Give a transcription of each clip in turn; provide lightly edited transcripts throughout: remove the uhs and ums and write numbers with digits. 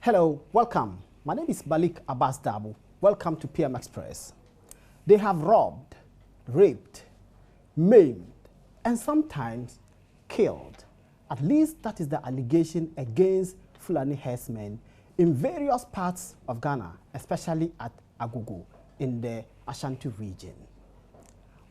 Hello, welcome. My name is Malik Abbas Dabu. Welcome to PM Express. They have robbed, raped, maimed, and sometimes killed. At least that is the allegation against Fulani herdsmen in various parts of Ghana, especially at Agogo in the Ashanti region.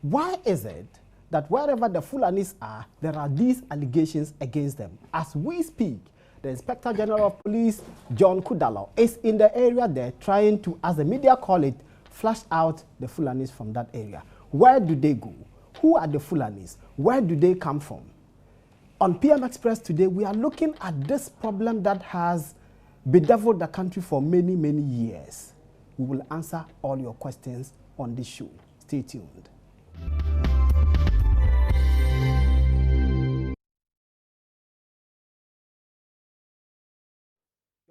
Why is it that wherever the Fulanis are, there are these allegations against them? As we speak, the Inspector General of Police, John Kudalo, is in the area there trying to, as the media call it, flush out the Fulanis from that area. Where do they go? Who are the Fulanis? Where do they come from? On PM Express today, we are looking at this problem that has bedeviled the country for many, many years. We will answer all your questions on this show. Stay tuned.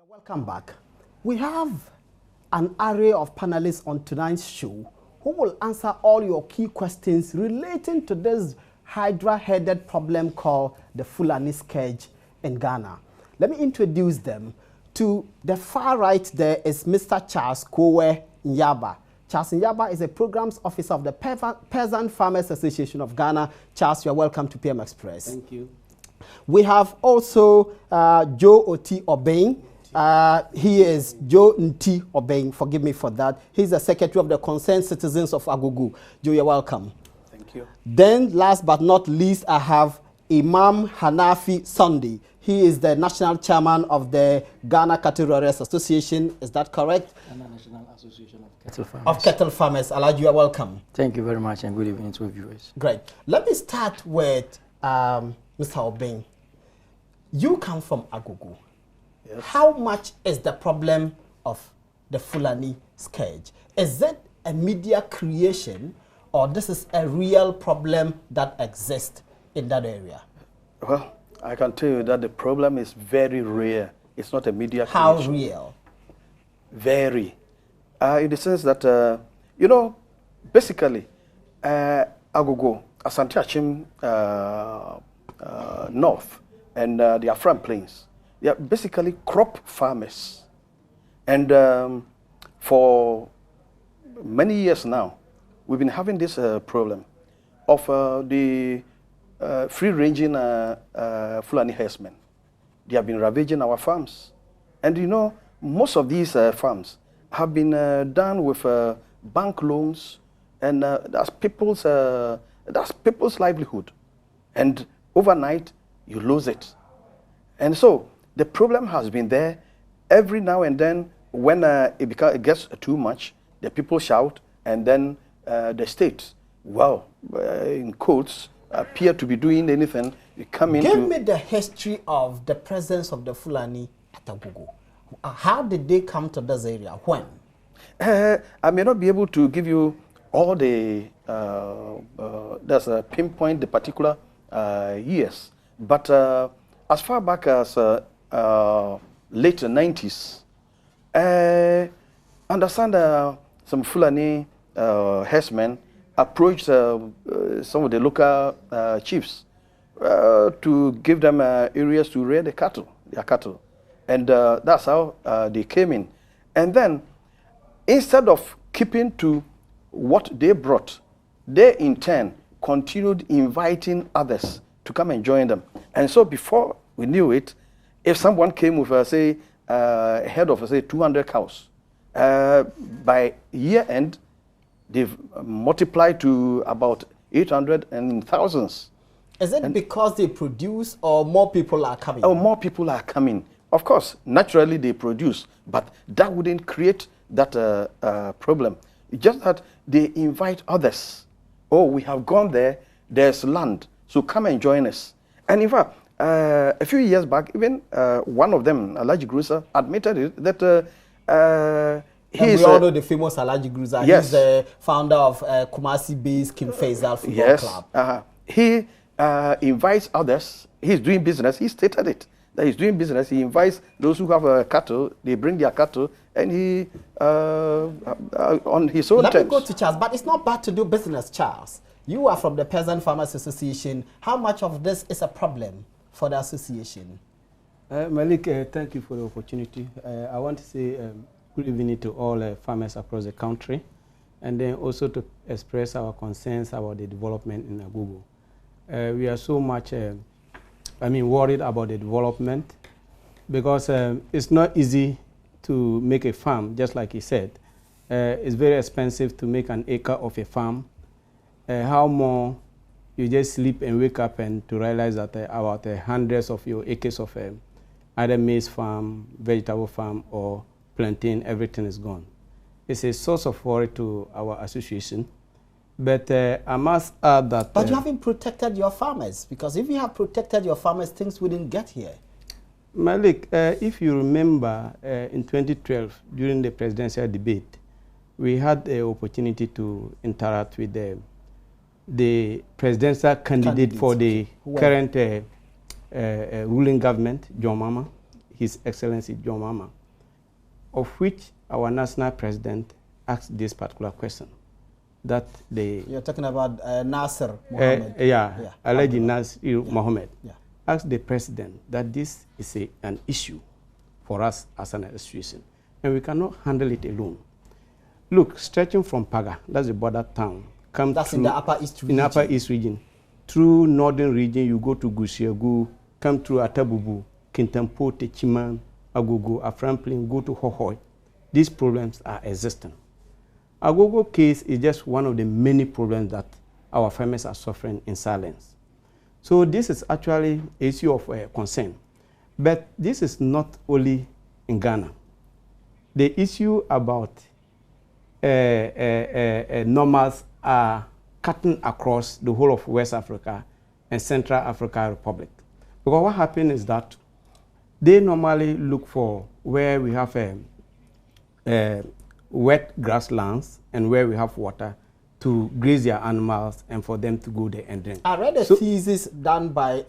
Welcome back. We have an array of panelists on tonight's show who will answer all your key questions relating to this hydra-headed problem called the Fulani scourge in Ghana. Let me introduce them. To the far right there is Mr. Charles Kowe Nyaba. Charles Nyaba is a programs officer of the Peasant Farmers Association of Ghana. Charles, you are welcome to PM Express. Thank you. We have also Joe Oti Obeng. He is Joe Nti Obeng, forgive me for that. He's the secretary of the Concerned Citizens of Agogo. Joe, you're welcome. Thank you. Then, last but not least, I have Imam Hanafi Sunday. He is the national chairman of the Ghana Cattle Rearers Association. Is that correct? Ghana National Association of Cattle Farmers. Of Cattle Farmers. Alaj, you are welcome. Thank you very much and good evening to viewers. Great. Let me start with Mr. Obeng. You come from Agogo. Yes. How much is the problem of the Fulani scourge? Is it a media creation or this is a real problem that exists in that area? Well, I can tell you that the problem is very rare. It's not a media creation. How real? Very. In the sense that, basically, Agogo, Asante Achim North, and the Afram Plains, they are basically crop farmers. And for many years now, we've been having this problem of the free-ranging Fulani herdsmen. They have been ravaging our farms. And most of these farms have been done with bank loans, and that's people's livelihood. And overnight, you lose it. And so, the problem has been there. Every now and then, when it gets too much, the people shout, and then the state, well, in quotes, appear to be doing anything. You come into... Give me the history of the presence of the Fulani at Agogo. How did they come to this area? When? I may not be able to give you all the, pinpoint the particular years, but as far back as late 90s, understand some Fulani herdsmen approached some of the local chiefs to give them areas to rear their cattle. And that's how they came in. And then, instead of keeping to what they brought, they in turn continued inviting others to come and join them. And so before we knew it, if someone came with, say, a head of, say, 200 cows, by year end, they've multiplied to about 800 and in thousands. Is it because they produce or more people are coming? Oh, more people are coming. Of course, naturally they produce, but that wouldn't create that problem. It's just that they invite others. Oh, we have gone there, there's land, so come and join us. And in fact, a few years back, even one of them, Alhaji Grusa, admitted it, that we all know the famous Alhaji Grusa. Yes. He's the founder of Kumasi-based King Faisal Football Club. He invites others. He's doing business. He stated it, that he's doing business. He invites those who have cattle. They bring their cattle, and he, on his own terms. Let me go to Charles, but it's not bad to do business, Charles. You are from the Peasant Farmers Association. How much of this is a problem for the association? Malik, thank you for the opportunity. I want to say good evening to all farmers across the country, and then also to express our concerns about the development in Agogo. We are so much, worried about the development because it's not easy to make a farm, just like he said. It's very expensive to make an acre of a farm. How more you just sleep and wake up and to realize that about hundreds of your acres of either maize farm, vegetable farm, or plantain, everything is gone. It's a source of worry to our association. But I must add that... But you haven't protected your farmers, because if you have protected your farmers, things wouldn't get here. Malik, if you remember, in 2012, during the presidential debate, we had the opportunity to interact with the presidential candidate for the current ruling government, John Mahama, His Excellency John Mahama, of which our national president asked this particular question. That You're talking about Nasser Mohammed. Alhaji Nasir Mohammed. Yeah. Asked the president that this is an issue for us as an association, and we cannot handle it alone. Look, stretching from Paga, that's the border town. That's in the Upper East region. In the Upper East region. Through northern region, you go to Gusiagu, come through Atabubu, Kintampo, Techiman, Agogo, Aframplin, go to Hohoi. These problems are existing. Agogo case is just one of the many problems that our farmers are suffering in silence. So this is actually an issue of concern. But this is not only in Ghana. The issue about nomads are cutting across the whole of West Africa and Central Africa Republic. Because what happens is that they normally look for where we have wet grasslands and where we have water to graze their animals and for them to go there and drink. I read a thesis done by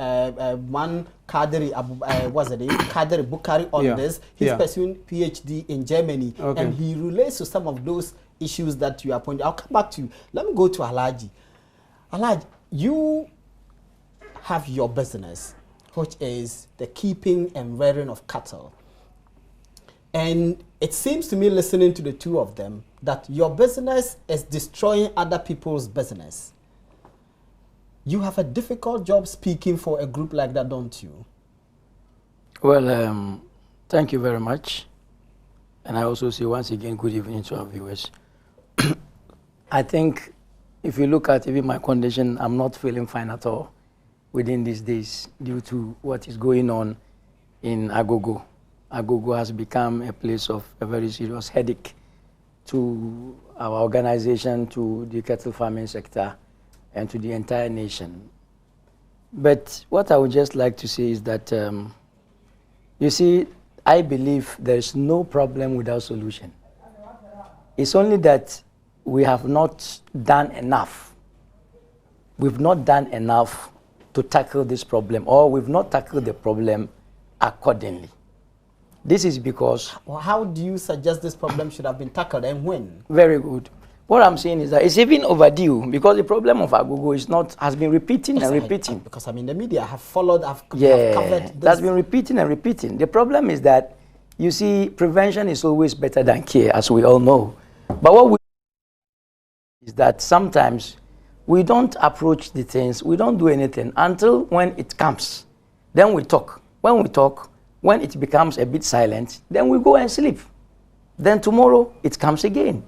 one Kadri Bukhari on this. He's pursuing PhD in Germany, and he relates to some of those issues that you are pointing. I'll come back to you. Let me go to Alhaji. Alhaji, you have your business, which is the keeping and rearing of cattle. And it seems to me, listening to the two of them, that your business is destroying other people's business. You have a difficult job speaking for a group like that, don't you? Well, thank you very much. And I also say once again, good evening to our viewers. I think if you look at even my condition, I'm not feeling fine at all within these days due to what is going on in Agogo. Agogo has become a place of a very serious headache to our organization, to the cattle farming sector, and to the entire nation. But what I would just like to say is that, you see, I believe there is no problem without solution. It's only that we have not done enough. We've not done enough to tackle this problem, or we've not tackled the problem accordingly. This is because... Well, how do you suggest this problem should have been tackled and when? Very good. What I'm saying is that it's even overdue because the problem of Agogo has been repeating and repeating. Because I mean, the media have followed, have covered this. That's been repeating and repeating. The problem is that, you see, prevention is always better than care, as we all know. But what we is that sometimes we don't approach the things, we don't do anything until when it comes. Then we talk. When we talk, when it becomes a bit silent, then we go and sleep. Then tomorrow, it comes again.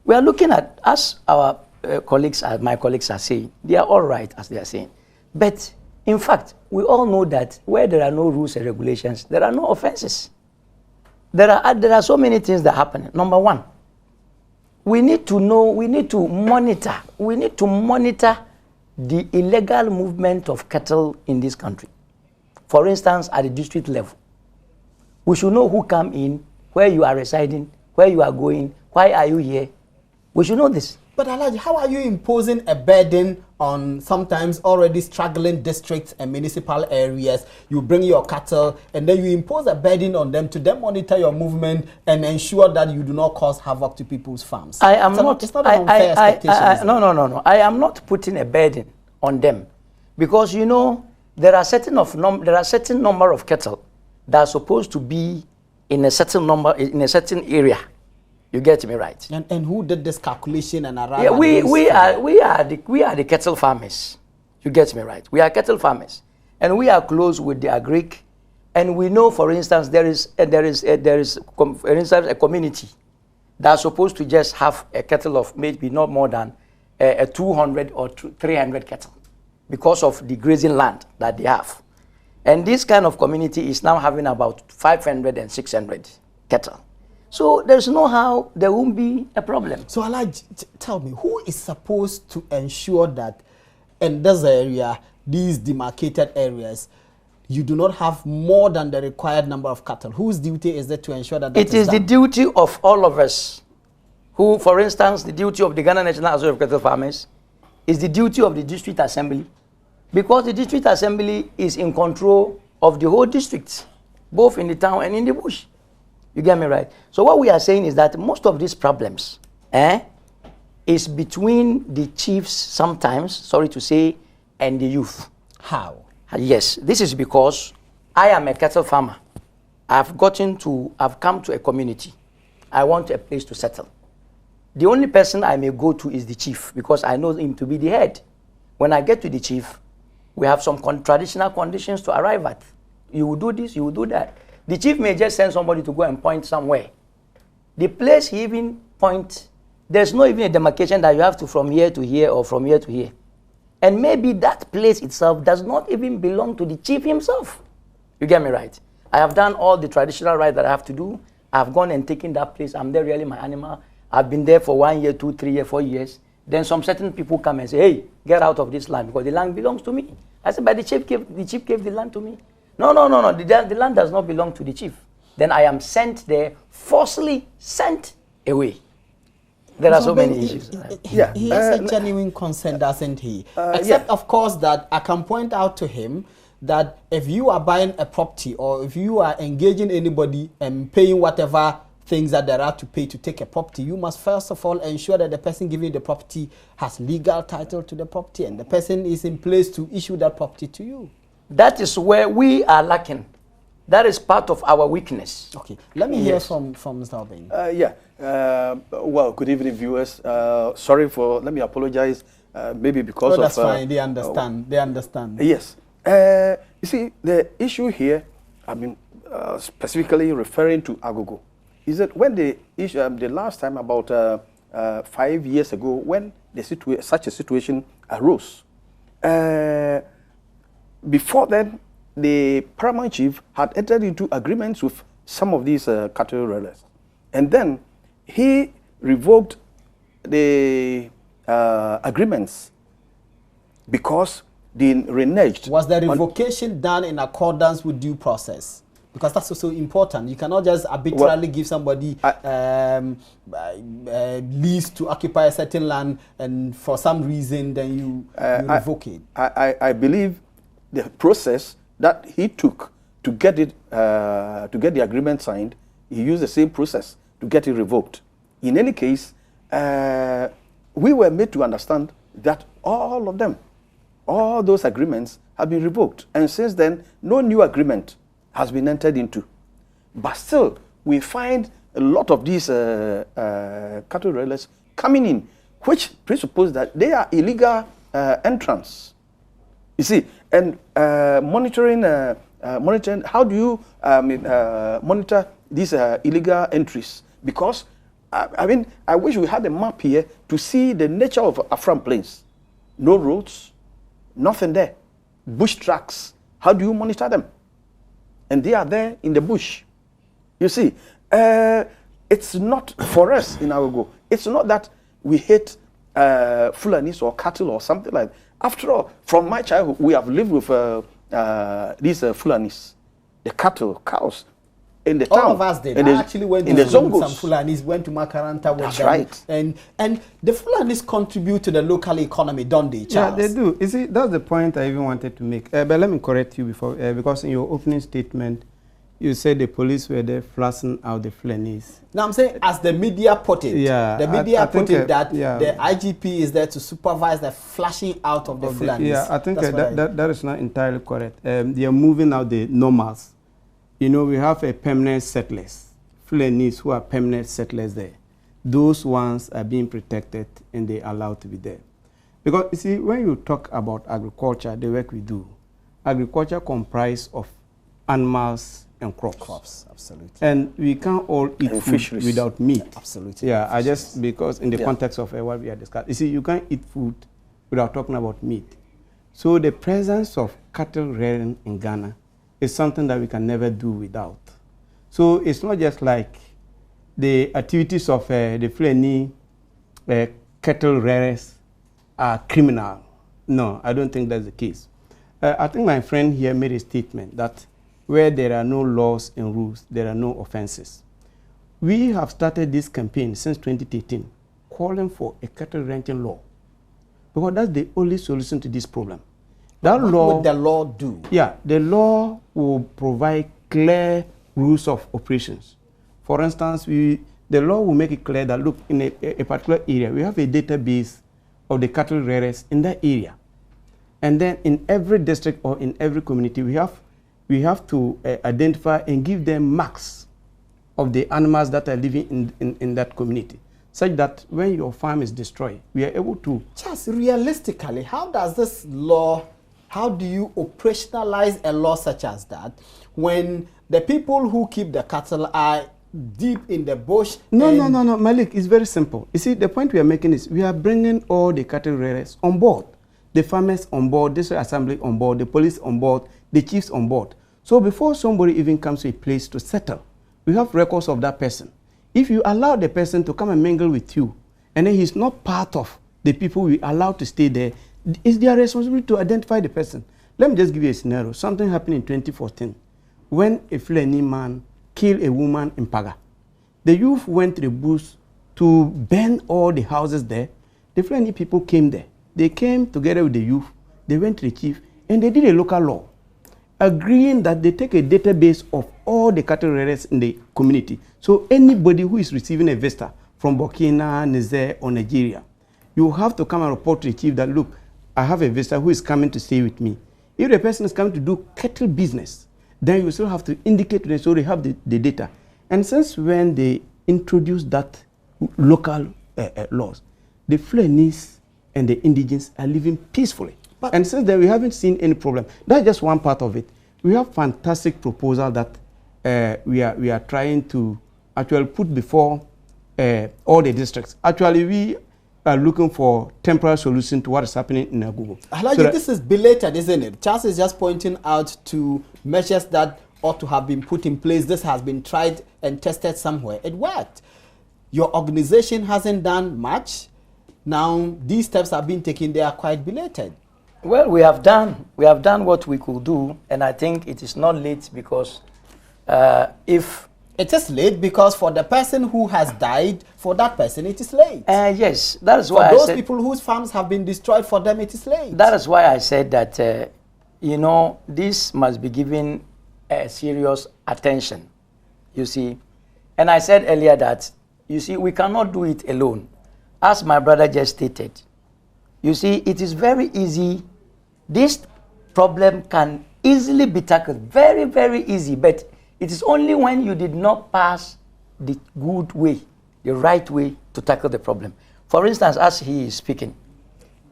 We are looking at, as our colleagues, my colleagues are saying, they are all right, as they are saying. But, in fact, we all know that where there are no rules and regulations, there are no offenses. There are so many things that happen. Number one, we need to know, we need to monitor the illegal movement of cattle in this country. For instance, at the district level. We should know who come in, where you are residing, where you are going, why are you here. We should know this. But Alhaji, how are you imposing a burden on sometimes already struggling districts and municipal areas? You bring your cattle and then you impose a burden on them to then monitor your movement and ensure that you do not cause havoc to people's farms. I am not. It's not an unfair expectation. No. I am not putting a burden on them because, you know, there are certain number of cattle that are supposed to be in a certain number, in a certain area. You get me right? And who did this calculation and arrived? Yeah, at we are the cattle farmers. You get me right? We are cattle farmers, and we are close with the agric, and we know, for instance, there is for instance, a community that's supposed to just have a cattle of maybe not more than a 200 or 300 cattle because of the grazing land that they have. And this kind of community is now having about 500 and 600 cattle. So there's no how there won't be a problem. So Alaj, tell me, who is supposed to ensure that in this area, these demarcated areas, you do not have more than the required number of cattle? Whose duty is it to ensure that it is done? The duty of all of us who, for instance, the duty of the Ghana National Association of Cattle Farmers is the duty of the district assembly, because the district assembly is in control of the whole district, both in the town and in the bush. You get me right? So what we are saying is that most of these problems is between the chiefs sometimes, sorry to say, and the youth. How? Yes, this is because I am a cattle farmer. I've come to a community. I want a place to settle. The only person I may go to is the chief, because I know him to be the head. When I get to the chief, we have some traditional conditions to arrive at. You will do this, you will do that. The chief may just send somebody to go and point somewhere. The place he even points, there's not even a demarcation that you have to from here to here or from here to here. And maybe that place itself does not even belong to the chief himself. You get me right? I have done all the traditional rights that I have to do. I've gone and taken that place. I'm there really my animal. I've been there for 1 year, 2, 3 years, 4 years. Then some certain people come and say, hey, get out of this land because the land belongs to me. I said, but the chief gave the land to me. No. The land does not belong to the chief. Then I am sent there, forcibly sent away. There are so many issues. He has a genuine concern, doesn't he? Except, of course, that I can point out to him that if you are buying a property or if you are engaging anybody and paying whatever things that there are to pay to take a property, you must first of all ensure that the person giving the property has legal title to the property and the person is in place to issue that property to you. That is where we are lacking. That is part of our weakness. Okay, let me hear from Mr. Obeng. Well, good evening, viewers. Let me apologize, maybe because of... that's fine, they understand, they understand. Yes. You see, the issue here, I mean, specifically referring to Agogo, is that when the issue, the last time about 5 years ago, when such a situation arose, before then, the paramount chief had entered into agreements with some of these cattle rearers. And then he revoked the agreements because they reneged. Was the revocation done in accordance with due process? Because that's also important. You cannot just arbitrarily give somebody lease to occupy a certain land and for some reason then you revoke it. I believe the process that he took to get it, to get the agreement signed, he used the same process to get it revoked. In any case, we were made to understand that all of them, all those agreements have been revoked. And since then, no new agreement has been entered into. But still, we find a lot of these cattle railers coming in, which presuppose that they are illegal entrants. You see, and monitoring, how do you monitor these illegal entries? Because, I mean, I wish we had a map here to see the nature of Afram Plains. No roads, nothing there. Bush tracks. How do you monitor them? And they are there in the bush. You see, it's not for us in Agogo. It's not that we hate Fulanis or cattle or something like that. After all, from my childhood, we have lived with these Fulanis, the cattle, cows, in the town. All of us did. I actually went to some Fulanis, went to Makaranta with That's them. right. And the Fulanis contribute to the local economy, don't they, Charles? Yeah, they do. You see, that's the point I even wanted to make. But let me correct you before, because in your opening statement, you said the police were there flushing out the Fulanis. Now I'm saying, as the media put it, the media put it that the IGP is there to supervise the flushing out of the Fulanis. Yeah, I think that is not entirely correct. They are moving out the normals. you know, we have a permanent settlers, Fulanese who are permanent settlers there. Those ones are being protected and they are allowed to be there. Because you see, when you talk about agriculture, the work we do, agriculture comprises of animals and crops. Crops, absolutely. And we can't all eat And food fisheries. without meat. Absolutely. Yeah, I just, because in the context of what we are discussing, you see, you can't eat food without talking about meat. So the presence of cattle rearing in Ghana is something that we can never do without. So it's not just like the activities of the Fulani cattle rearers are criminal. No, I don't think that's the case. I think my friend here made a statement that where there are no laws and rules, there are no offenses. We have started this campaign since 2013, calling for a cattle ranching law, because that's the only solution to this problem. That What law, would the law do? yeah, the law will provide clear rules of operations. For instance, the law will make it clear that, look, in a particular area, we have a database of the cattle rearers in that area. And then in every district or in every community, we have to identify and give them marks of the animals that are living in that community, such that when your farm is destroyed, we are able to... Just realistically, how does this law, how do you operationalize a law such as that when the people who keep the cattle are deep in the bush? No, Malik, it's very simple. You see, the point we are making is we are bringing all the cattle rearers on board, the farmers on board, district assembly on board, the police on board, the chiefs on board. So before somebody even comes to a place to settle, we have records of that person. If you allow the person to come and mingle with you, and then he's not part of the people we allow to stay there, it's their responsibility to identify the person. Let me just give you a scenario. Something happened in 2014 when a Fulani man killed a woman in Paga. The youth went to the bush to burn all the houses there. The Fulani people came there. They came together with the youth. They went to the chief, and they did a local law, agreeing that they take a database of all the cattle rearers in the community. So anybody who is receiving a visitor from Burkina, Niger, or Nigeria, you have to come and report to the chief that, look, I have a visitor who is coming to stay with me. If the person is coming to do cattle business, then you still have to indicate to them so they have the data. And since when they introduced that local laws, the Fulanese and the indigenous are living peacefully. And since then, we haven't seen any problem. That's just one part of it. We have fantastic proposal that we are trying to actually put before all the districts. Actually, we are looking for temporary solution to what is happening in Agogo. Alhaji, so this is belated, isn't it? Charles is just pointing out to measures that ought to have been put in place. This has been tried and tested somewhere. It worked. Your organization hasn't done much. Now, these steps are being taken. They are quite belated. Well, we have done what we could do, and I think it is not late because if... It is late because for the person who has died, for that person, it is late. Yes, that is why for those people whose farms have been destroyed, for them, it is late. That is why I said that, you know, this must be given serious attention, you see. And I said earlier that, you see, we cannot do it alone. As my brother just stated, you see, it is very easy. This problem can easily be tackled, very, very easy, but it is only when you did not pass the good way, the right way to tackle the problem. For instance, as he is speaking,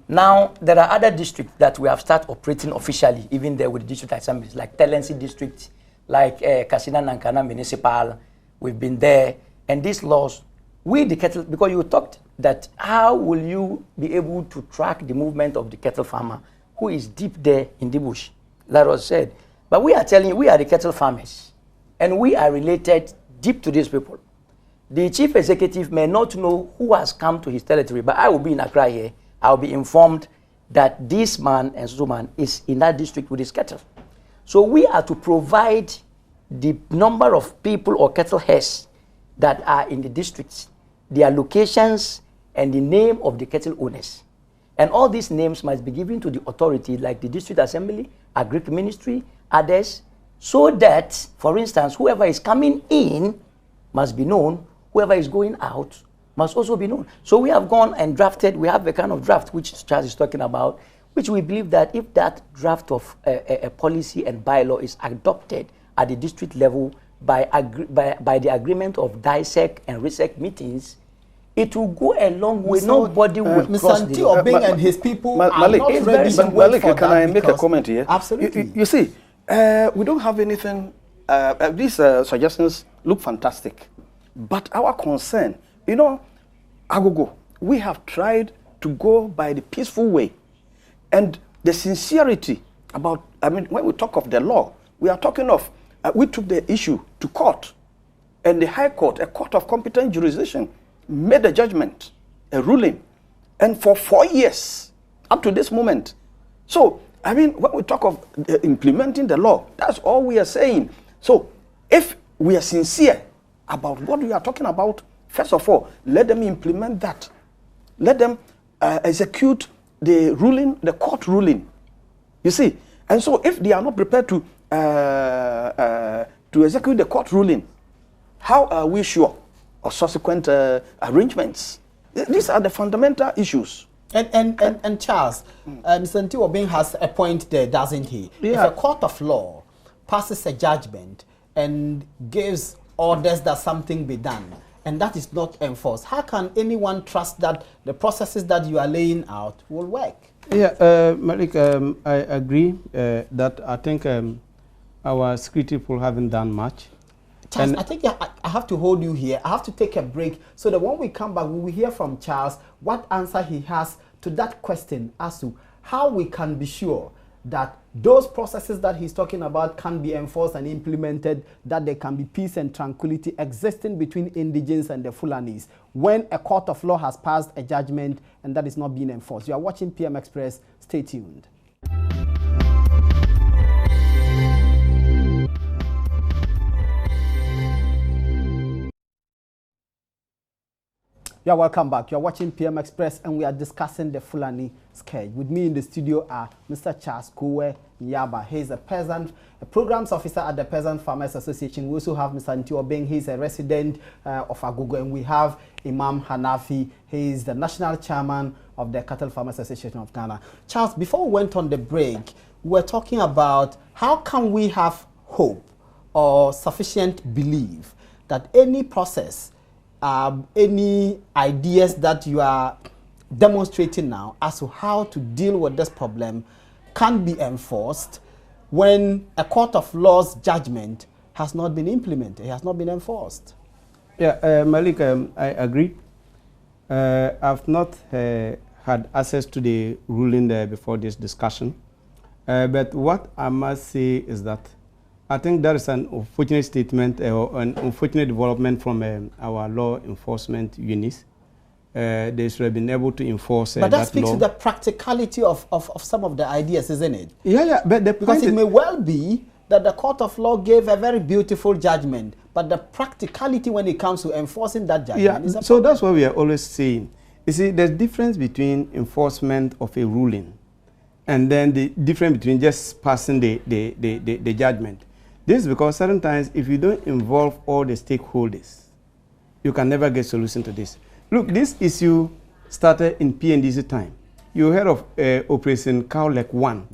now there are other districts that we have started operating officially, even there with the district assemblies, like Telensi district, like Kasina Nankana Municipal, we've been there, and these laws, we the cattle, because you talked that how will you be able to track the movement of the cattle farmer who is deep there in the bush? That was said. But we are telling you, we are the cattle farmers. And we are related deep to these people. The chief executive may not know who has come to his territory, but I will be in Accra here. I will be informed that this man and so man is in that district with his cattle. So we are to provide the number of people or cattle heads that are in the districts, their locations, and the name of the cattle owners. And all these names must be given to the authority, like the district assembly, agric ministry, others, so that, for instance, whoever is coming in must be known, whoever is going out must also be known. So we have gone and drafted, we have a kind of draft which Charles is talking about, which we believe that if that draft of a policy and bylaw is adopted at the district level by the agreement of DISEC and RISEC meetings, it will go a long way. Nobody will cross the line. Obeng and his people are not ready to wait Malik, for can I make a comment here? Absolutely. You see, we don't have anything. These suggestions look fantastic, but our concern, you know, Agogo, we have tried to go by the peaceful way, and the sincerity about. I mean, when we talk of the law, we are talking of. We took the issue to court, and the High Court, a court of competent jurisdiction, made a judgment, a ruling, and for 4 years, up to this moment. So, I mean, when we talk of implementing the law, that's all we are saying. So, if we are sincere about what we are talking about, first of all, let them implement that. Let them execute the ruling, the court ruling. You see, and so if they are not prepared to execute the court ruling, how are we sure of subsequent arrangements? These are the fundamental issues. And Charles, Mr. Obeng has a point there, doesn't he? Yeah. If a court of law passes a judgment and gives orders that something be done, and that is not enforced, how can anyone trust that the processes that you are laying out will work? Yeah, Malik, I agree that I think our security people haven't done much. Charles, I think I have to hold you here. I have to take a break so that when we come back, we will hear from Charles what answer he has to that question as to how we can be sure that those processes that he's talking about can be enforced and implemented, that there can be peace and tranquility existing between indigenes and the Fulanis when a court of law has passed a judgment and that is not being enforced. You are watching PM Express. Stay tuned. Yeah, welcome back. You're watching PM Express and we are discussing the Fulani scourge. With me in the studio are Mr. Charles Kowe Nyaba. He's a programs officer at the Peasant Farmers Association. We also have Mr. Obeng. He's a resident of Agogo. And we have Imam Hanafi. He's the national chairman of the Cattle Farmers Association of Ghana. Charles, before we went on the break, we were talking about how can we have hope or sufficient belief that any process, any ideas that you are demonstrating now as to how to deal with this problem can be enforced when a court of law's judgment has not been implemented, it has not been enforced? Yeah, Malik, I agree. I've not had access to the ruling there before this discussion. But what I must say is that I think that is an unfortunate statement or an unfortunate development from our law enforcement units. They should have been able to enforce but that speaks law. to the practicality of some of the ideas, isn't it? Yeah, but the because it may well be that the court of law gave a very beautiful judgment, but the practicality when it comes to enforcing that judgment is a so that's what we are always saying. You see, there's difference between enforcement of a ruling and then the difference between just passing the judgment. This is because certain times, if you don't involve all the stakeholders, you can never get solution to this. Look, this issue started in PNDC time. You heard of Operation Cowlek 1,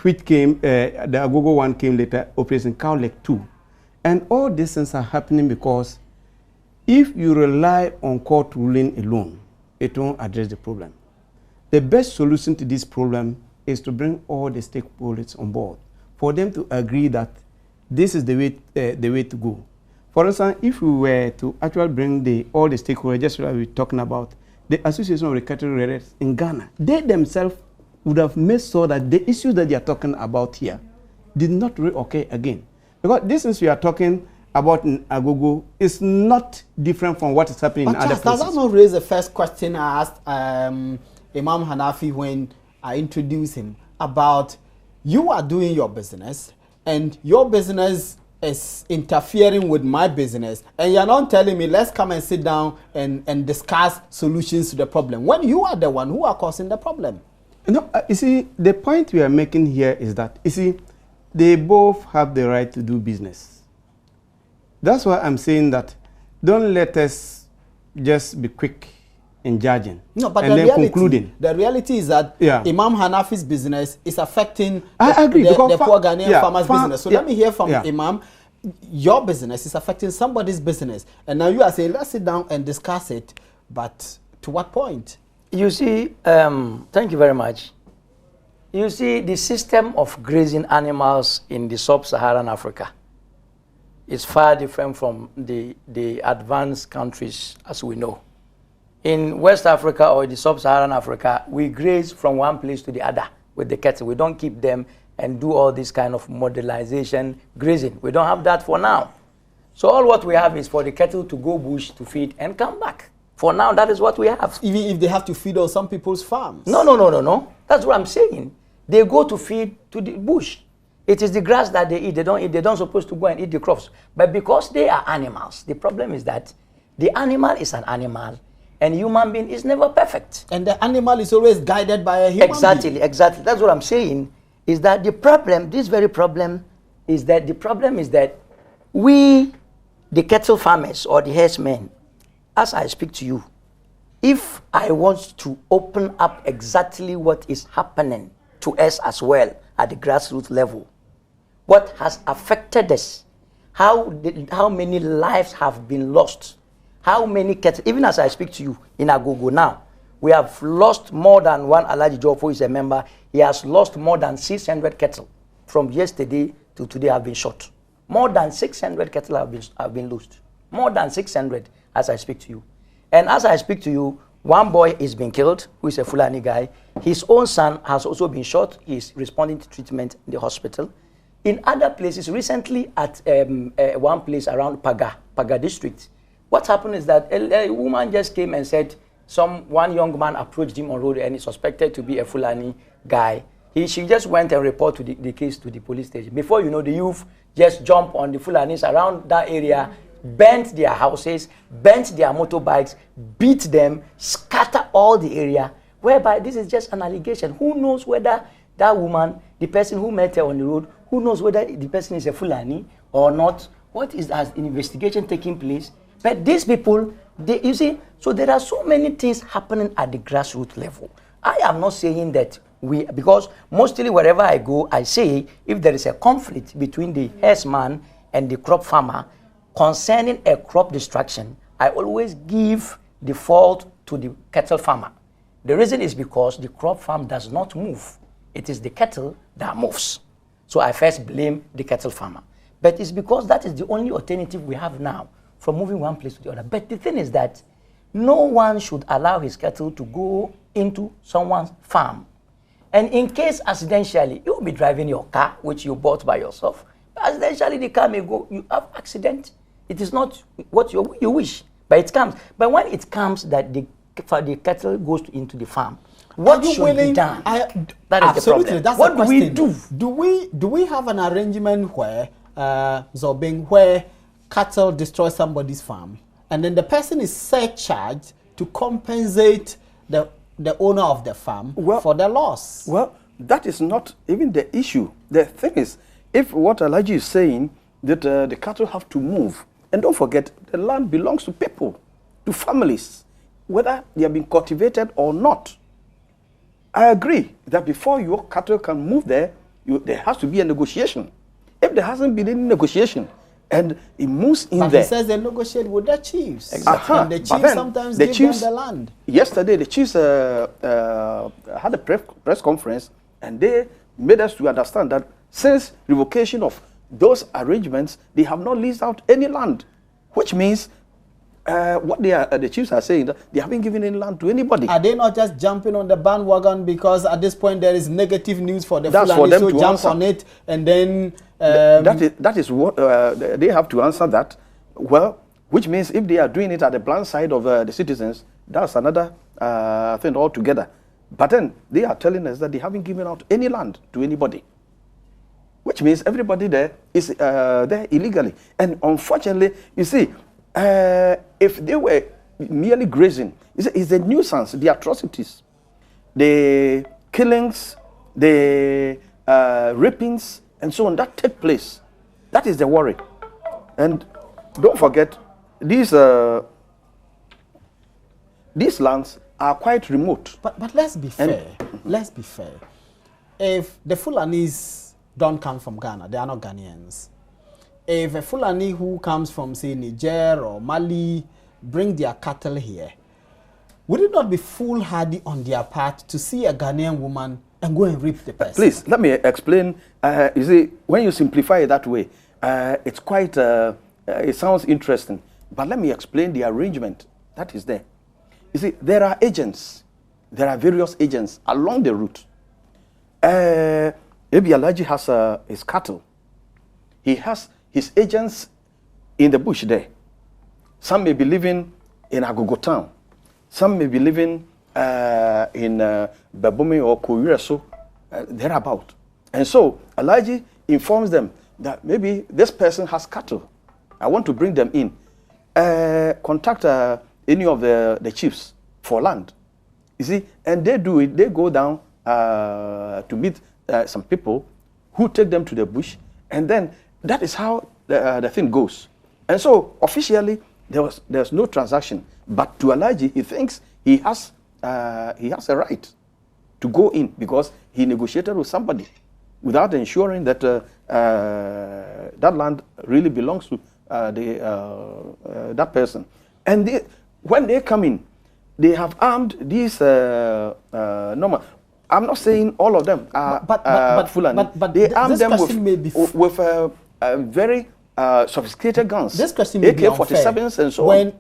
which came, the Agogo 1 came later, Operation Cowlek 2. And all these things are happening because if you rely on court ruling alone, it won't address the problem. The best solution to this problem is to bring all the stakeholders on board, for them to agree that this is the way to go. For instance, if we were to actually bring all the stakeholders, just what we're talking about, the Association of the Cattle Raiders in Ghana, they themselves would have made sure that the issues that they are talking about here did not reoccur again. Because this is we are talking about in Agogo is not different from what is happening in other places. Does that not raise the first question I asked Imam Hanafi when I introduced him about you are doing your business and your business is interfering with my business, and you're not telling me let's come and sit down and discuss solutions to the problem when you are the one who are causing the problem? No, you see, the point we are making here is that, you see, they both have the right to do business. That's why I'm saying that don't let us just be quick in judging concluding. The reality is that Imam Hanafi's business is affecting I agree, the poor Ghanaian farmers' business. So let me hear from Imam. your business is affecting somebody's business. And now you are saying, let's sit down and discuss it. But to what point? You see, thank you very much. You see, the system of grazing animals in the sub-Saharan Africa is far different from the advanced countries, as we know. In West Africa or the sub-Saharan Africa, we graze from one place to the other with the cattle. We don't keep them and do all this kind of modelization grazing. We don't have that for now. So all what we have is for the cattle to go bush to feed and come back. For now, that is what we have. Even if they have to feed on some people's farms? No. That's what I'm saying. They go to feed to the bush. It is the grass that they eat. They don't eat. They don't supposed to go and eat the crops. But because they are animals, the problem is that the animal is an animal and human being is never perfect. And the animal is always guided by a human being. Exactly. That's what I'm saying. Is that the problem, this very problem, is that we, the cattle farmers or the herdsmen, as I speak to you, if I want to open up exactly what is happening to us as well at the grassroots level, what has affected us, how many lives have been lost, how many cattle, even as I speak to you in Agogo now, we have lost more than one. Alaji Jofo is a member. He has lost more than 600 cattle from yesterday to today have been shot. More than 600 cattle have been lost. More than 600 as I speak to you. And as I speak to you, one boy is being killed, who is a Fulani guy. His own son has also been shot. He is responding to treatment in the hospital. In other places, recently at one place around Paga district, what happened is that a woman just came and said, one young man approached him on road and he suspected to be a Fulani guy. She just went and reported the case to the police station. Before you know, the youth just jumped on the Fulanis around that area, burnt their houses, burnt their motorbikes, beat them, scatter all the area, whereby this is just an allegation. Who knows whether that woman, the person who met her on the road, who knows whether the person is a Fulani or not? What is an investigation taking place? But these people, you see, so there are so many things happening at the grassroots level. I am not saying that because mostly wherever I go, I say if there is a conflict between the herdsman and the crop farmer concerning a crop destruction, I always give the fault to the cattle farmer. The reason is because the crop farm does not move. It is the cattle that moves. So I first blame the cattle farmer. But it's because that is the only alternative we have now from moving one place to the other. But the thing is that no one should allow his cattle to go into someone's farm. And in case accidentally, you'll be driving your car, which you bought by yourself. Accidentally, the car may go, you have accident. It is not what you wish, but it comes. But when it comes that the cattle goes into the farm, what should be done? That is the problem. That's what do we do? Do we have an arrangement where, where cattle destroy somebody's farm, and then the person is surcharged to compensate the owner of the farm for the loss? Well, that is not even the issue. The thing is, if what Alaji is saying, that the cattle have to move, and don't forget, the land belongs to people, to families, whether they have been cultivated or not. I agree that before your cattle can move there, there has to be a negotiation. If there hasn't been any negotiation, and it moves in there. But he says they negotiate with the chiefs. Exactly. And the chiefs sometimes give them the land. Yesterday, the chiefs had a press conference, and they made us to understand that since revocation of those arrangements, they have not leased out any land, which means what the chiefs are saying, that they haven't given any land to anybody. Are they not just jumping on the bandwagon because at this point there is negative news for the Fulani, for them so to jump answer on it and then... that is what they have to answer that. Well, which means if they are doing it at the blind side of the citizens, that's another thing altogether. But then they are telling us that they haven't given out any land to anybody, which means everybody there is there illegally. And unfortunately, you see, if they were merely grazing, it's a nuisance, the atrocities, the killings, the rapings, and so on, that take place. That is the worry. And don't forget, these lands are quite remote. But let's be fair. Let's be fair. If the Fulanis don't come from Ghana, they are not Ghanaians. if a Fulani who comes from, say, Niger or Mali bring their cattle here, would it not be foolhardy on their part to see a Ghanaian woman and go and rape the person? Please, let me explain. You see, when you simplify it that way, it's quite, it sounds interesting. But let me explain the arrangement that is there. You see, there are agents. There are various agents along the route. Maybe Alhaji has his cattle. He has his agents in the bush there. Some may be living in Agogo town. Some may be living in Babome or Kuriaso, thereabout. And so Alhaji informs them that maybe this person has cattle. I want to bring them in. Contact any of the chiefs for land. You see, and they do it. They go down to meet some people who take them to the bush, and then that is how the thing goes. And so officially there's no transaction, but to Alhaji, he thinks he has a right to go in because he negotiated with somebody without ensuring that that land really belongs to that person. And when they come in, they have armed these normal. I'm not saying all of them are Fulani. But they arm them with very sophisticated guns. This question may be AK-47s and so on.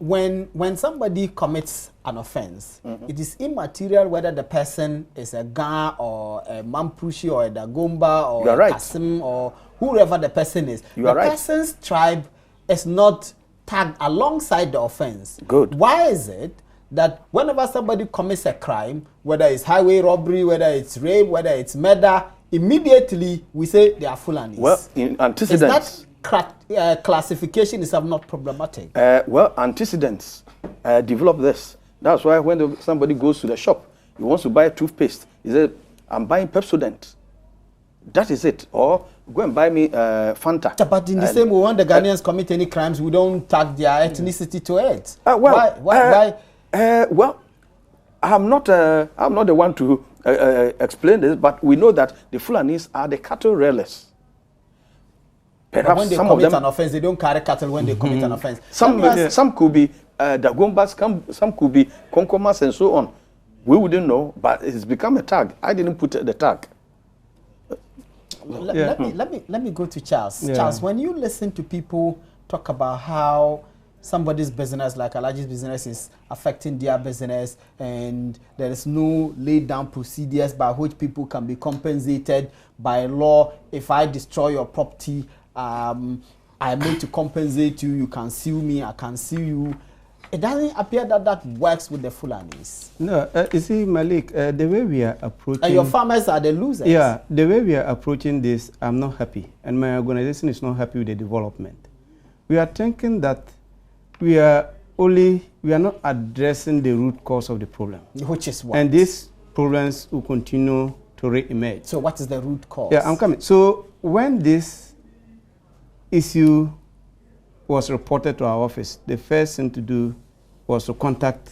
When somebody commits an offense, it is immaterial whether the person is a Ga or a Mampushi or a Dagomba or a Kasim or whoever the person is. The person's tribe is not tagged alongside the offense. Good. Why is it that whenever somebody commits a crime, whether it's highway robbery, whether it's rape, whether it's murder, immediately we say they are Fulanis? Well, in antecedents. Is that classification is not problematic? Well, antecedents develop this. That's why when somebody goes to the shop, he wants to buy a toothpaste, he says, I'm buying Pepsodent. That is it. Or go and buy me Fanta. But in the same way, when the Ghanaians commit any crimes, we don't tag their ethnicity to it. Why? Well, I'm not the one to explain this, but we know that the Fulanis are the cattle railers. Perhaps when they commit an offense, they don't carry cattle when they commit an offense. Some could be Dagombas, some could be Konkomas and so on. We wouldn't know, but it's become a tag. I didn't put the tag. Let me go to Charles. Yeah. Charles, when you listen to people talk about how somebody's business, like Alhaji's business, is affecting their business, and there is no laid down procedures by which people can be compensated by law. If I destroy your property, I'm made to compensate you. You can sue me. I can sue you. It doesn't appear that that works with the Fulanis. No, you see, Malik, the way we are approaching... And your farmers are the losers. Yeah, the way we are approaching this, I'm not happy. And my organization is not happy with the development. We are thinking that we are not addressing the root cause of the problem. Which is what? And these problems will continue to re-emerge. So what is the root cause? Yeah, I'm coming. So when this issue was reported to our office, the first thing to do was to contact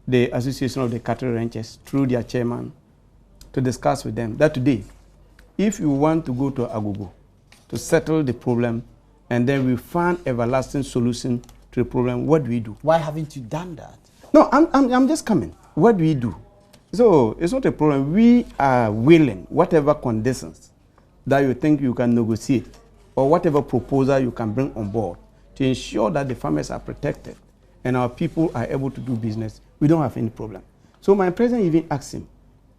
the Association of the Cattle Ranchers through their chairman to discuss with them that today, if you want to go to Agogo to settle the problem and then we find everlasting solution to the problem, what do we do? Why haven't you done that? No, I'm just coming. What do we do? So it's not a problem. We are willing, whatever conditions that you think you can negotiate or whatever proposal you can bring on board to ensure that the farmers are protected and our people are able to do business, we don't have any problem. So my president even asked him,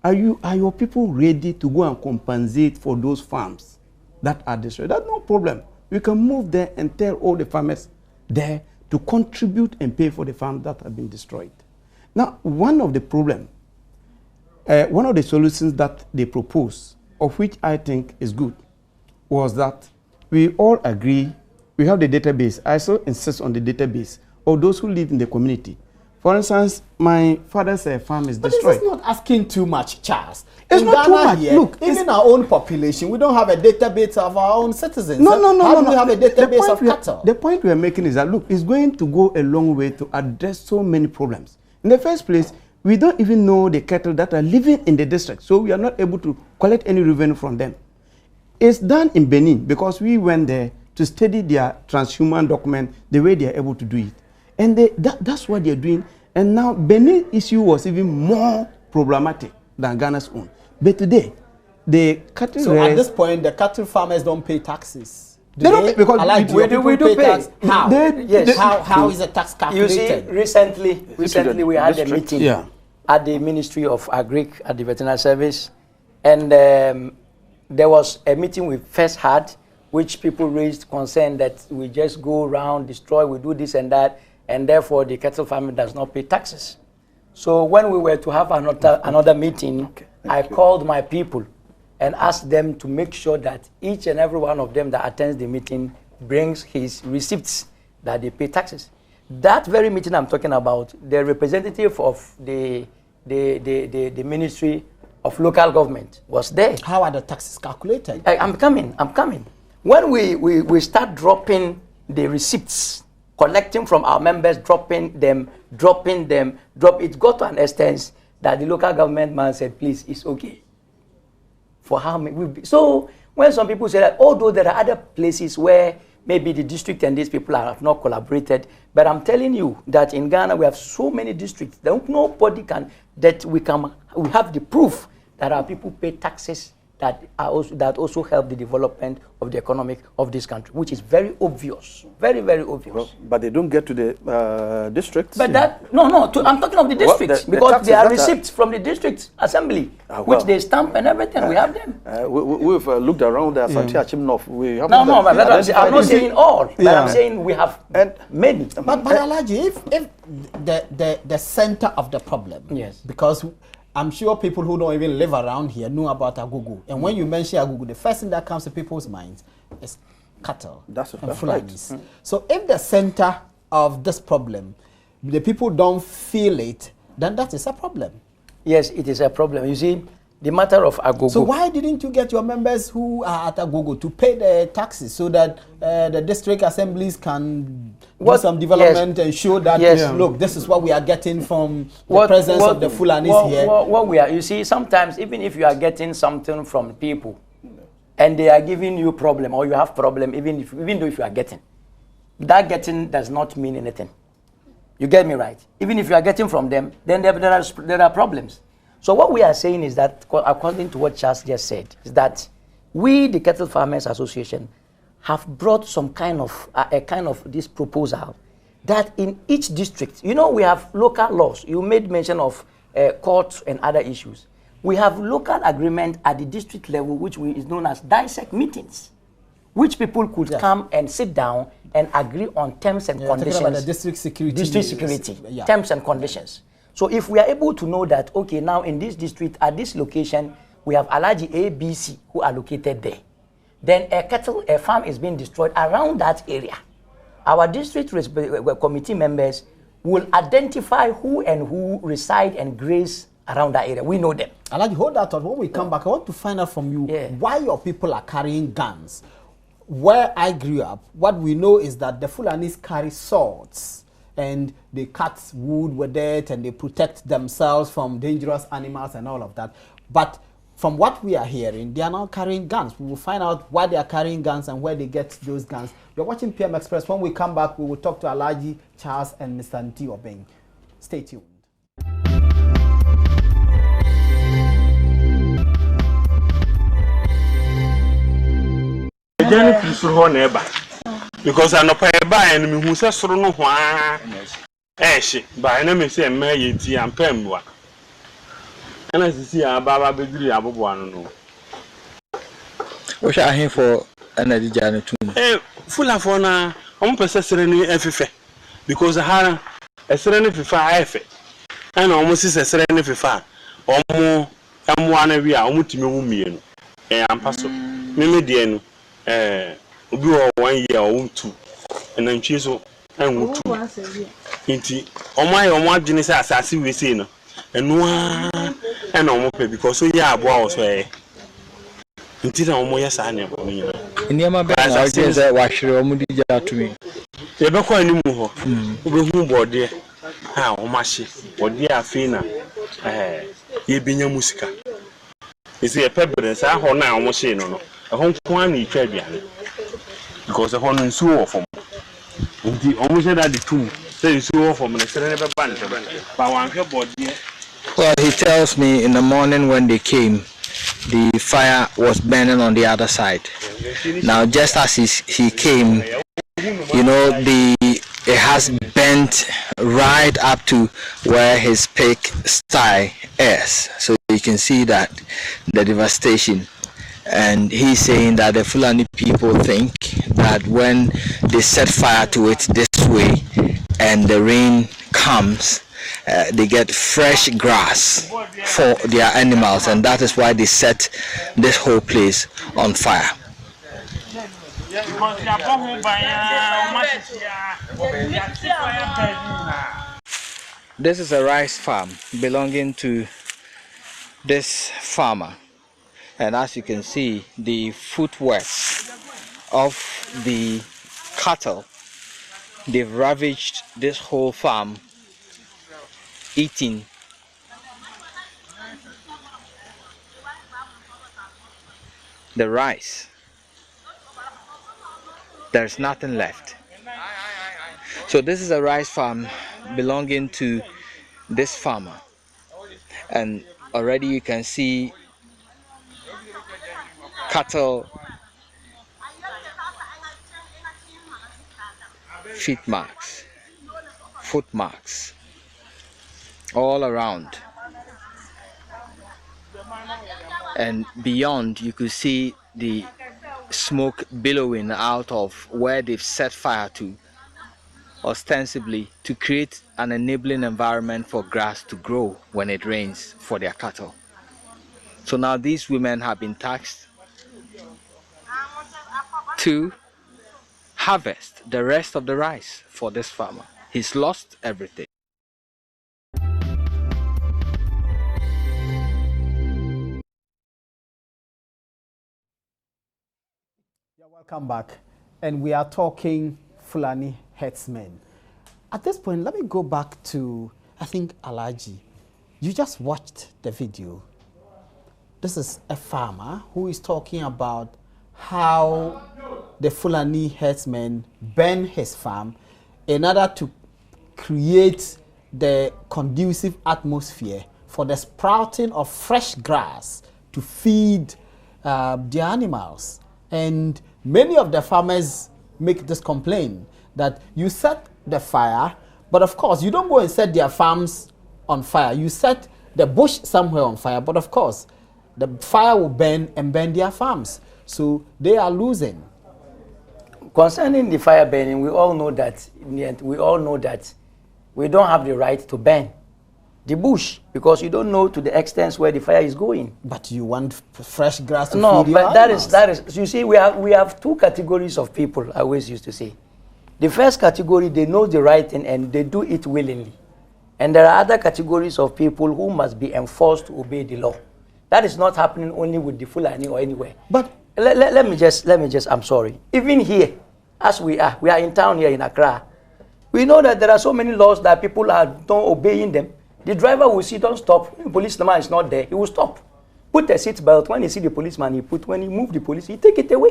are your people ready to go and compensate for those farms that are destroyed? That's no problem. We can move there and tell all the farmers there to contribute and pay for the farms that have been destroyed. Now, one of the solutions that they propose, of which I think is good, was that we all agree. We have the database. I still insist on the database of those who live in the community. For instance, my father's farm is destroyed. But this is not asking too much, Charles. It's not too much. Here, look, even our own population, we don't have a database of our own citizens. No. How do we have a database of cattle? The point we are making is that, look, it's going to go a long way to address so many problems. In the first place, we don't even know the cattle that are living in the district, so we are not able to collect any revenue from them. It's done in Benin because we went there to study their transhuman document the way they are able to do it. And that's what they're doing. And now Benin issue was even more problematic than Ghana's own. But today, the cattle So at this point, the cattle farmers don't pay taxes. They don't pay because we do pay. Tax? How? Yes. How is the tax calculated? You see, recently we had a meeting at the Ministry of Agric at the Veterinary Service, and there was a meeting we first had, which people raised concern that we just go around, destroy, we do this and that, and therefore the cattle farmer does not pay taxes. So when we were to have another meeting, I called my people and asked them to make sure that each and every one of them that attends the meeting brings his receipts that they pay taxes. That very meeting I'm talking about, the representative of the Ministry of Local Government was there. How are the taxes calculated? I'm coming. When we start dropping the receipts, collecting from our members, dropping them, it got to an extent that the local government man said, please, it's okay. For how many? So when some people say that, although there are other places where maybe the district and these people have not collaborated, but I'm telling you that in Ghana we have so many districts that nobody can, we have the proof that our people pay taxes that also help the development of the economic of this country, which is very obvious, very, very obvious. Well, but they don't get to the districts. But I'm talking of the districts, because there are receipts from the district assembly, which they stamp and everything. We have them. We've looked around the Asante Achimnof. We have I'm not saying all, but I'm saying we have many. But Alaji, if the center of the problem, yes, because I'm sure people who don't even live around here know about Agogo. And when you mention Agogo, the first thing that comes to people's minds is cattle and Fulanis. Right. So if the center of this problem, the people don't feel it, then that is a problem. Yes, it is a problem. You see, the matter of Agogo. So why didn't you get your members who are at Agogo to pay the taxes so that the district assemblies can do some development and show that, look, this is what we are getting from the presence of the Fulanis here? What we are, you see, sometimes even if you are getting something from people and they are giving you problem or you have problem, even though if you are getting, that getting does not mean anything. You get me right? Even if you are getting from them, then there are problems. So what we are saying is that, according to what Charles just said, is that we, the Cattle Farmers Association, have brought some kind of this proposal that in each district, you know, we have local laws. You made mention of courts and other issues. We have local agreement at the district level, which is known as dissect meetings, which people could come and sit down and agree on terms and conditions. About the district security. Terms and conditions. So if we are able to know that, okay, now in this district, at this location, we have Alaji ABC who are located there. Then a farm is being destroyed around that area. Our district committee members will identify who reside and graze around that area. We know them. Alaji, hold that thought. When we come back, I want to find out from you why your people are carrying guns. Where I grew up, what we know is that the Fulanis carry swords. And they cut wood with it and they protect themselves from dangerous animals and all of that. But from what we are hearing, they are now carrying guns. We will find out why they are carrying guns and where they get those guns. You're watching PM Express. When we come back, we will talk to Alaji, Charles, and Mr. Nti Obeng. Stay tuned. Because I know pay by and me who says so no why by enemy say may tea and pemwa. And I see a baba bedri abuano no. What I hear for energy journey too. Full of honor, serene FF because I had a serene FF and almost is a serene FF or more and one we are almost me and passo. Mimi dienu. Obi 1 year or 2 and then choose and 2 inti omo adwene say asase we say no eno and omo pe because so ya abo awo so inti na omo yesa na ebo ni ni ma be na je say wa hwere omo di ja to me ye be kwa ni mu ho obi hu bode ha omo ahye bode afi na ye benya musika isi e pebre say ho na omo hye no no ho kwa na itwa aduane because the one is so from the almost at the tomb. Say so from the seven band. But one body. Well, he tells me in the morning when they came, the fire was burning on the other side. Now, just as he came, you know, it has bent right up to where his peak style is. So you can see that the devastation. And he's saying that the Fulani people think that when they set fire to it this way and the rain comes, they get fresh grass for their animals, and that is why they set this whole place on fire. This is a rice farm belonging to this farmer, and as you can see, the footwork of the cattle, they've ravaged this whole farm, eating the rice. There's nothing left. So this is a rice farm belonging to this farmer, and already you can see cattle feet marks, foot marks all around, and beyond you could see the smoke billowing out of where they've set fire to, ostensibly to create an enabling environment for grass to grow when it rains for their cattle. So now these women have been taxed to harvest the rest of the rice for this farmer. He's lost everything. You're welcome back. And we are talking Fulani herdsmen. At this point, let me go back to, I think, Alaji. You just watched the video. This is a farmer who is talking about how the Fulani herdsmen burn his farm in order to create the conducive atmosphere for the sprouting of fresh grass to feed their animals. And many of the farmers make this complaint that you set the fire, but of course you don't go and set their farms on fire. You set the bush somewhere on fire, but of course the fire will burn and burn their farms. So they are losing. Concerning the fire burning, we all know that we don't have the right to burn the bush because you don't know to the extent where the fire is going. But you want fresh grass to no, feed your but animals. that is. You see, we have two categories of people. I always used to say, the first category, they know the right thing and they do it willingly, and there are other categories of people who must be enforced to obey the law. That is not happening only with the Fulani or anywhere. But let me just. I'm sorry. Even here, as we are in town here in Accra. We know that there are so many laws that people are not obeying them. The driver will see, don't stop. When the policeman is not there, he will stop. Put a seat belt. When he see the policeman, when he move the police, he take it away.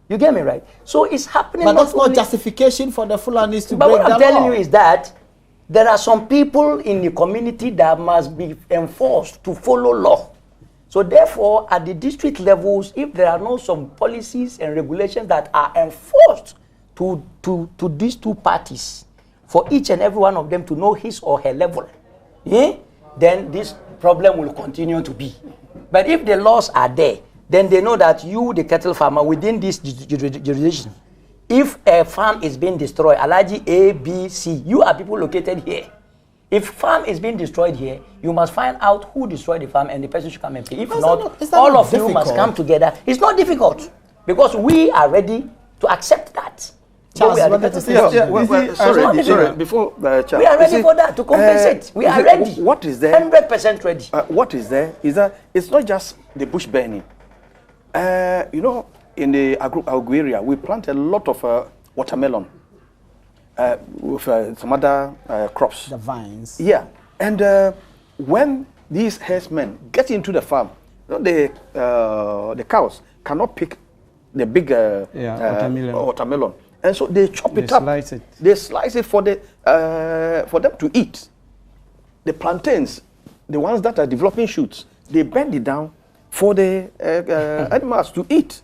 You get me right? So it's happening. But that's not justification for the Fulanis to break the law. But what I'm telling you is that there are some people in the community that must be enforced to follow law. So therefore, at the district levels, if there are no some policies and regulations that are enforced to these two parties, for each and every one of them to know his or her level, then this problem will continue to be. But if the laws are there, then they know that you, the cattle farmer, within this jurisdiction, if a farm is being destroyed, Alaji A, B, C, you are people located here. If farm is being destroyed here, you must find out who destroyed the farm and the person should come and pay. If not, all of you must come together. It's not difficult because we are ready to accept that. Charles, sorry, before Charles. We are ready for that, to compensate. We are ready. What is there? 100% ready. What is there is that it's not just the bush burning. You know, in the Agogo area, we plant a lot of watermelon with some other crops. The vines. Yeah. And when these herdsmen get into the farm, you know, the cows cannot pick the big watermelon. And so they chop it up. Slice it. They slice it for them to eat. The plantains, the ones that are developing shoots, they bend it down for the animals to eat,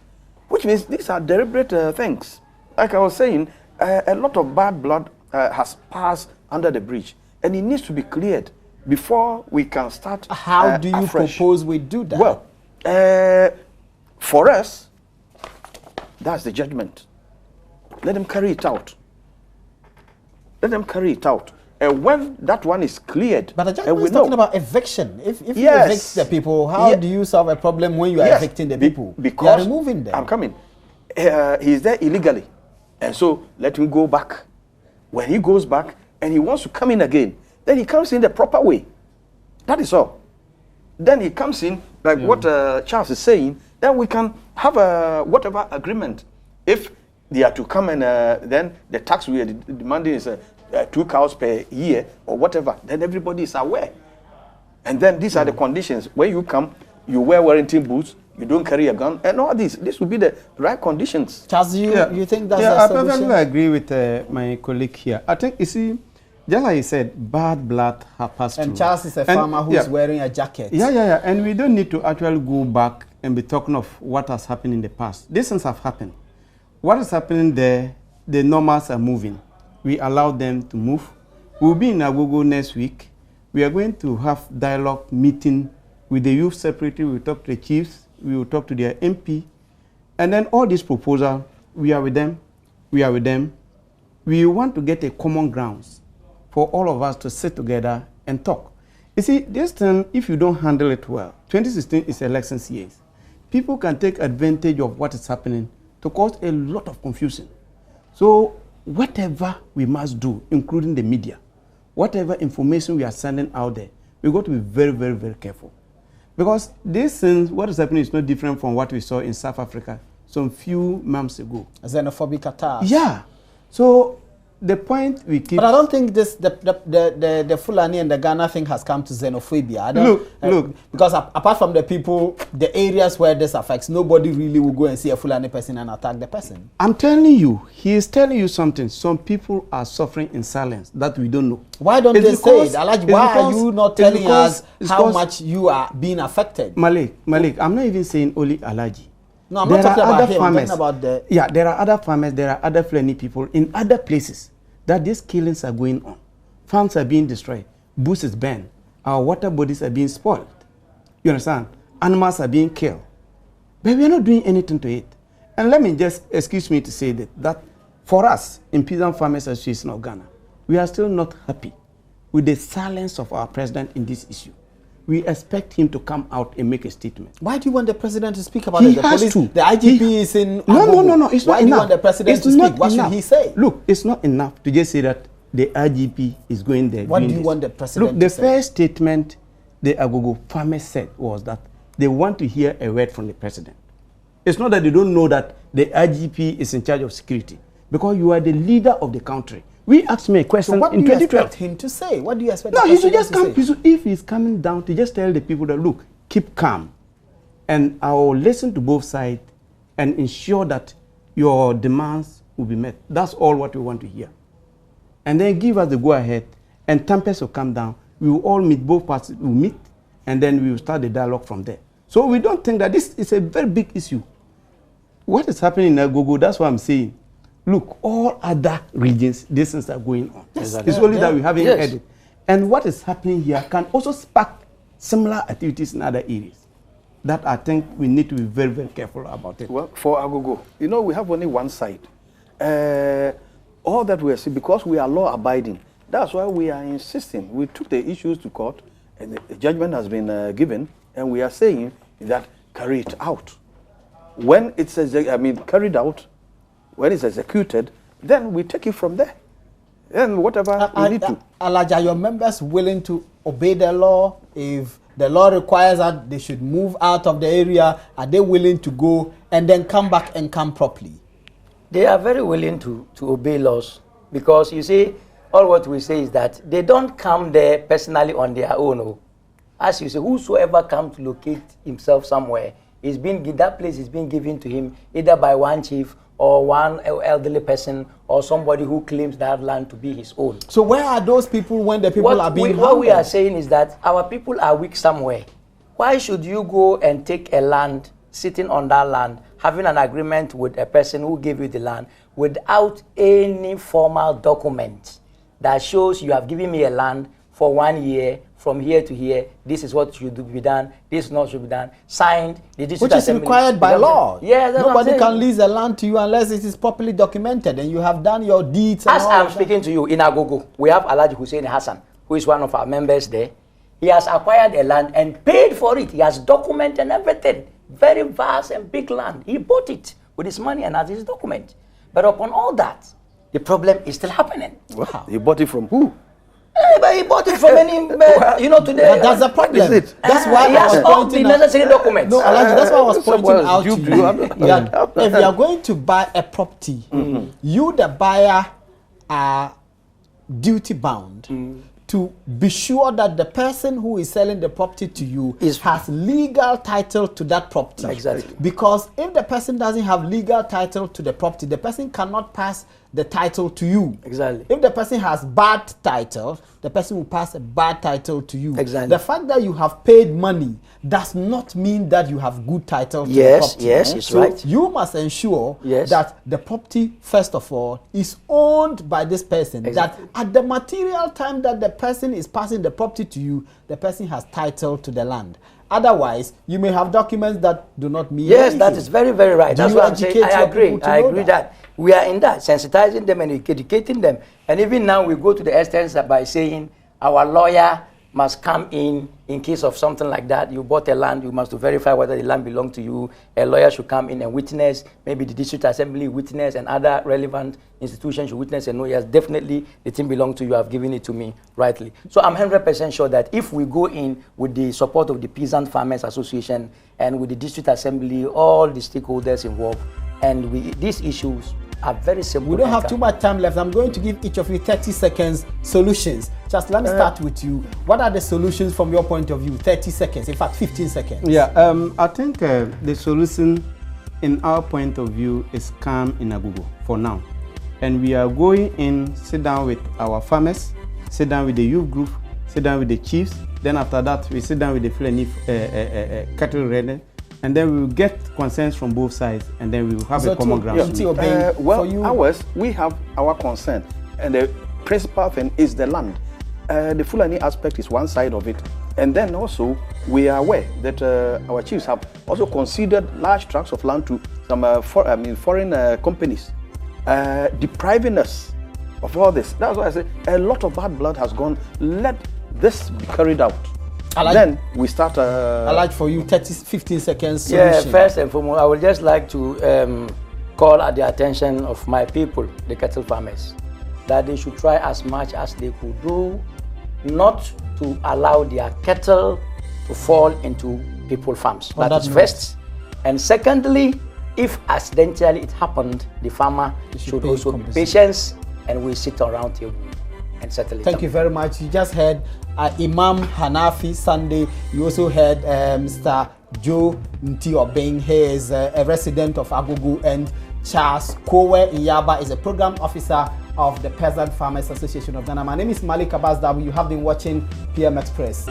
which means these are deliberate things. Like I was saying, a lot of bad blood has passed under the bridge, and it needs to be cleared before we can start. How do you afresh. propose we do that? Well, for us, that's the judgment. Let them carry it out. Let them carry it out. And when that one is cleared, but the judgment is talking about eviction. If yes. you evict the people, how do you solve a problem when you are evicting the people? Because you are removing them. I'm coming. He is there illegally. And so let him go back. When he goes back and he wants to come in again, then he comes in the proper way. That is all. Then he comes in, like what Charles is saying, then we can have a whatever agreement. If they are to come and then the tax we are demanding is 2 cows per year or whatever, then everybody is aware. And then these are the conditions. When you come, you wear Wellington boots, you don't carry a gun, and all this. This will be the right conditions. Charles, you think that's I a solution? perfectly agree with my colleague here. I think, you see, just like you said, bad blood has passed through. And Charles is a farmer who's wearing a jacket. Yeah. And we don't need to actually go back and be talking of what has happened in the past. These things have happened. What is happening there, the normals are moving. We allow them to move. We'll be in Agogo next week. We are going to have dialogue meeting with the youth secretary. We'll talk to the chiefs. We will talk to their MP. And then all these proposals, we are with them. We are with them. We want to get a common grounds for all of us to sit together and talk. You see, this thing, if you don't handle it well, 2016 is elections years. People can take advantage of what is happening to cause a lot of confusion. So whatever we must do, including the media, whatever information we are sending out there, we've got to be very, very, very careful. Because this thing, what is happening is not different from what we saw in South Africa some few months ago. Xenophobic attacks. Yeah. So the point we keep... But I don't think this the Fulani and the Ghana thing has come to xenophobia. I don't, look. Because apart from the people, the areas where this affects, nobody really will go and see a Fulani person and attack the person. I'm telling you, he is telling you something. Some people are suffering in silence that we don't know. Why don't they say it? Why are you not telling us how much you are being affected? Malik, I'm not even saying only Alaji. No, I'm not talking about him. I'm talking about the... Yeah, there are other farmers, there are other Fulani people in other places that these killings are going on. Farms are being destroyed. Bush is burned. Our water bodies are being spoiled. You understand? Animals are being killed. But we are not doing anything to it. And let me just, excuse me to say that for us, in Peasant Farmers Association of Ghana, we are still not happy with the silence of our president in this issue. We expect him to come out and make a statement. Why do you want the president to speak about it? The has to. The IGP is in Agogo. No, it's not enough. Why do you want the president to speak? What should he say? Look, it's not enough to just say that the IGP is going there. What do you want the president to say? Look, the first statement the Agogo farmers said was that they want to hear a word from the president. It's not that they don't know that the IGP is in charge of security, because you are the leader of the country. We asked me a question what in 2012. What do you expect him to say? What do you expect No, the he should president just to say? come. If he's coming down, to just tell the people that, look, keep calm. And I will listen to both sides and ensure that your demands will be met. That's all what we want to hear. And then give us the go-ahead, and tempest will come down. We will all meet, both parties will meet, and then we will start the dialogue from there. So we don't think that this is a very big issue. What is happening in Agogo, that's what I'm saying. Look, all other regions, these things are going on. Yes, it's only that we haven't heard it. And what is happening here can also spark similar activities in other areas that I think we need to be very, very careful about it. Well, for Agogo, you know, we have only one side. All that we are seeing, because we are law-abiding, that's why we are insisting. We took the issues to court, and the judgment has been given, and we are saying that carry it out. When it's carried out, when it's executed, then we take it from there. And whatever we need to. Alaja, are your members willing to obey the law? If the law requires that they should move out of the area, are they willing to go and then come back and come properly? They are very willing to obey laws, because you see, all what we say is that they don't come there personally on their own. As you say, whosoever comes to locate himself somewhere, that place is being given to him either by one chief or one elderly person or somebody who claims that land to be his own. So where are those people when the people are being What we harmed? are saying is that our people are weak somewhere. Why should you go and take a land, sitting on that land, having an agreement with a person who gave you the land without any formal document that shows you have given me a land for 1 year, from here to here, this is what should be done, this is not should be done, signed, the district Which is assembly, required by law. Yeah, that's what I'm nobody saying. can lease a land to you unless it is properly documented and you have done your deeds. As I'm speaking to you, in Agogo, we have Alhaji Hussein Hassan, who is one of our members there. He has acquired a land and paid for it. He has documented and everything. Very vast and big land. He bought it with his money and has his document. But upon all that, the problem is still happening. Wow. You bought it from who? But he bought it from any, today. That's the problem. Is it? That's why he I has was all the pointing out. necessary documents. No, Alhaji, that's why I was pointing Someone out to duped you. you. That if you are going to buy a property, you, the buyer, are duty bound to be sure that the person who is selling the property to you has legal title to that property. Exactly. Because if the person doesn't have legal title to the property, the person cannot pass the title to you. Exactly. If the person has bad title, the person will pass a bad title to you. Exactly. The fact that you have paid money does not mean that you have good title to the Yes, property. yes, it's so right. you must ensure Yes. that the property, first of all, is owned by this person. Exactly. That at the material time that the person is passing the property to you, the person has title to the land. Otherwise, you may have documents that do not mean Yes, anything. that is very, very right. Do That's you what I'm saying. educate I your agree. people to I know agree that? that we are in that, sensitizing them and educating them. And even now, we go to the extent that by saying our lawyer must come in case of something like that. You bought a land, you must verify whether the land belongs to you. A lawyer should come in and witness, maybe the district assembly witness and other relevant institutions should witness and know, yes, definitely the thing belongs to you, have given it to me rightly. So I'm 100% sure that if we go in with the support of the Peasant Farmers Association and with the district assembly, all the stakeholders involved, and these issues are very simple. We don't have too much time left. I'm going to give each of you 30 seconds solutions. Just let me start with you. What are the solutions from your point of view? 30 seconds, in fact, 15 seconds. Yeah, I think the solution in our point of view is calm in Agogo for now. And we are going in, sit down with our farmers, sit down with the youth group, sit down with the chiefs. Then after that, we sit down with the Fulani cattle reader. And then we will get consents from both sides, and then we will have a common ground. Ours, we have our consent, and the principal thing is the land. The Fulani aspect is one side of it, and then also we are aware that our chiefs have also considered large tracts of land to some foreign companies, depriving us of all this. That's why I say a lot of bad blood has gone. Let this be carried out. Then we start. I like for you 15 seconds solution. Yeah, first and foremost, I would just like to call at the attention of my people, the cattle farmers, that they should try as much as they could do not to allow their cattle to fall into people farms. That is first. And secondly, if accidentally it happened, the farmer should also be patient and we sit around table and settle it. Thank you very much. You just heard Imam Hanafi Sunday. You also heard Mr. Joe Ntiobeng. He is a resident of Agogo, and Charles Kowe Iyaba is a program officer of the Peasant Farmers Association of Ghana. My name is Malik Abbas Dabu. You have been watching PM Express.